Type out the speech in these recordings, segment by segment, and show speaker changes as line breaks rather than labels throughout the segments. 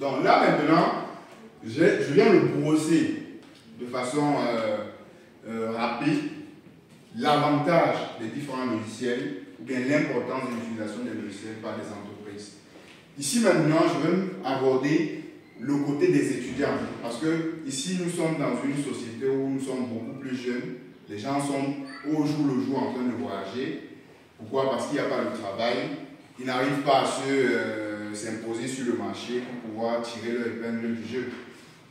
Donc là maintenant, je viens de brosser de façon rapide l'avantage des différents logiciels ou bien l'importance de l'utilisation des logiciels par les entreprises. Ici maintenant, je vais aborder le côté des étudiants parce que ici nous sommes dans une société où nous sommes beaucoup plus jeunes. Les gens sont au jour le jour en train de voyager. Pourquoi? Parce qu'il n'y a pas de travail. Ils n'arrivent pas à s'imposer sur le marché pour pouvoir tirer leur épingle du jeu.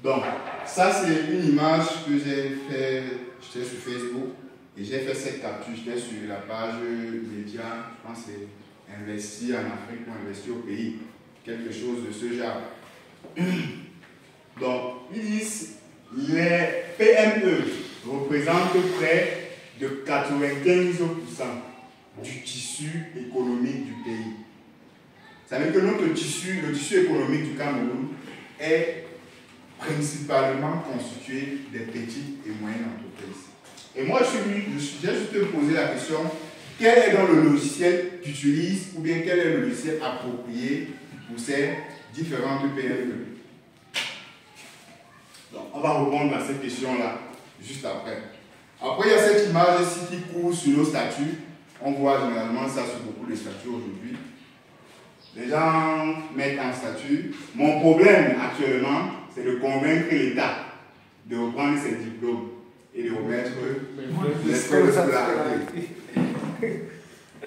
Donc, ça c'est une image que j'ai fait, j'étais sur Facebook et j'ai fait cette capture, j'étais sur la page média, je pense que c'est Investir en Afrique ou Investir au pays, quelque chose de ce genre. Donc, ils disent les PME représentent près de 95% du tissu économique du pays. Ça veut dire que notre tissu, le tissu économique du Cameroun est principalement constitué des petites et moyennes entreprises. Et moi, j'ai juste posé la question, quel est donc le logiciel que tu utilises ou bien quel est le logiciel approprié pour ces différentes PME? Donc, on va répondre à cette question-là juste après. Après, il y a cette image ici qui court sur nos statuts. On voit généralement ça sur beaucoup de statuts aujourd'hui. Les gens mettent un statut. Mon problème actuellement, c'est de convaincre l'État de reprendre ses diplômes et de remettre les frais de scolarité.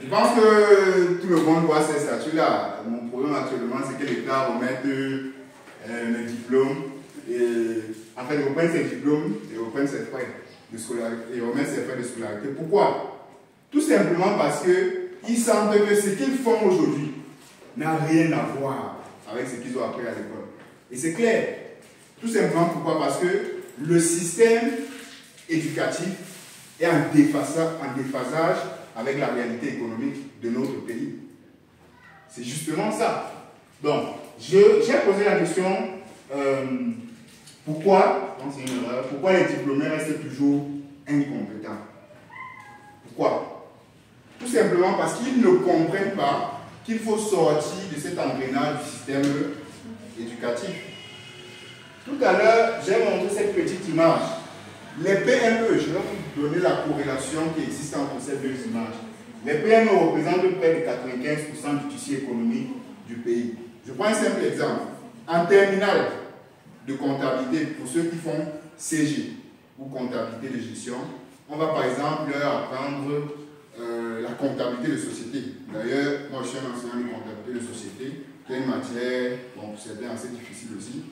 Je pense que tout le monde voit ces statuts-là. Mon problème actuellement, c'est que l'État remette le diplôme. En fait, ils reprennent ses diplômes et reprennent ses frais de scolarité et remettent ses frais de scolarité. Pourquoi? Tout simplement parce qu'ils sentent que ce qu'ils font aujourd'hui n'a rien à voir avec ce qu'ils ont appris à l'école. Et c'est clair. Tout simplement pourquoi? Parce que le système éducatif est en déphasage avec la réalité économique de notre pays. C'est justement ça. Donc, j'ai posé la question pourquoi les diplômés restent toujours incompétents? Pourquoi? Tout simplement parce qu'ils ne comprennent pas qu'il faut sortir de cet engrenage du système éducatif. Tout à l'heure, j'ai montré cette petite image. Les PME, je vais vous donner la corrélation qui existe entre ces deux images. Les PME représentent près de 95% du tissu économique du pays. Je prends un simple exemple. En terminale de comptabilité, pour ceux qui font CG ou comptabilité de gestion, on va par exemple leur apprendre la comptabilité de société. D'ailleurs, moi je suis un enseignant de comptabilité de société, qui est une matière, bon, c'est bien assez difficile aussi.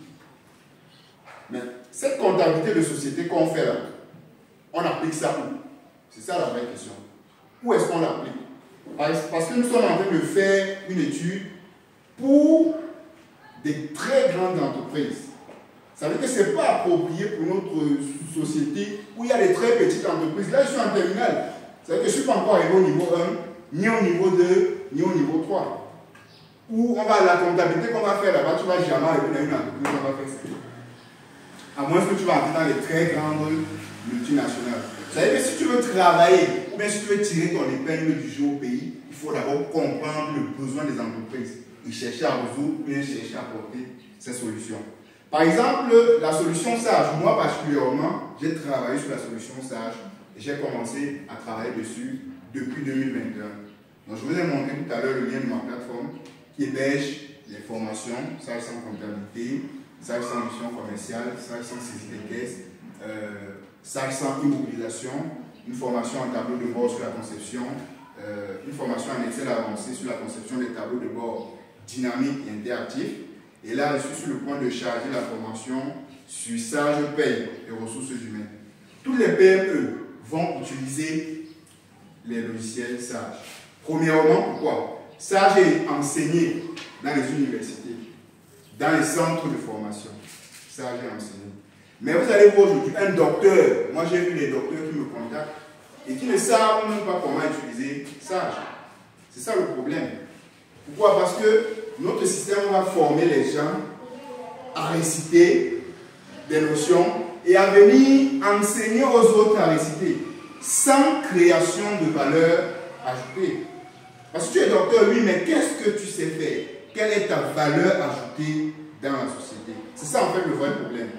Mais cette comptabilité de société qu'on fait là, on applique ça où? C'est ça la vraie question. Où est-ce qu'on l'applique? Parce que nous sommes en train de faire une étude pour des très grandes entreprises. Ça veut dire que ce n'est pas approprié pour notre société où il y a des très petites entreprises. Là, je suis en terminale. Ça veut dire que je ne suis pas encore arrivé au niveau 1, ni au niveau 2, ni au niveau 3. Où on va, la comptabilité qu'on va faire là-bas, tu vas jamais arriver dans une entreprise, on va faire ça. À moins que tu vas entrer dans les très grandes multinationales. Ça veut dire que si tu veux travailler, ou bien si tu veux tirer ton épingle du jeu au pays, il faut d'abord comprendre le besoin des entreprises et chercher à résoudre, ou bien chercher à apporter ces solutions. Par exemple, la solution SAGE, moi particulièrement, j'ai travaillé sur la solution SAGE et j'ai commencé à travailler dessus depuis 2021. Donc, je vous ai montré tout à l'heure le lien de ma plateforme qui héberge les formations SAGE sans comptabilité, SAGE sans mission commerciale, SAGE sans saisie des caisses, SAGE sans immobilisation, une formation en tableau de bord sur la conception, une formation en Excel avancé sur la conception des tableaux de bord dynamiques et interactifs. Et là, je suis sur le point de charger la formation sur SAGE Paye et ressources humaines. Tous les PME vont utiliser les logiciels SAGE. Premièrement, pourquoi? SAGE est enseigné dans les universités, dans les centres de formation. SAGE est enseigné. Mais vous allez voir aujourd'hui un docteur, moi j'ai vu des docteurs qui me contactent et qui ne savent même pas comment utiliser SAGE. C'est ça le problème. Pourquoi? Parce que notre système va former les gens à réciter des notions et à venir enseigner aux autres à réciter sans création de valeur ajoutée. Parce que tu es docteur, oui, mais qu'est-ce que tu sais faire? quelle est ta valeur ajoutée dans la société. C'est ça en fait le vrai problème.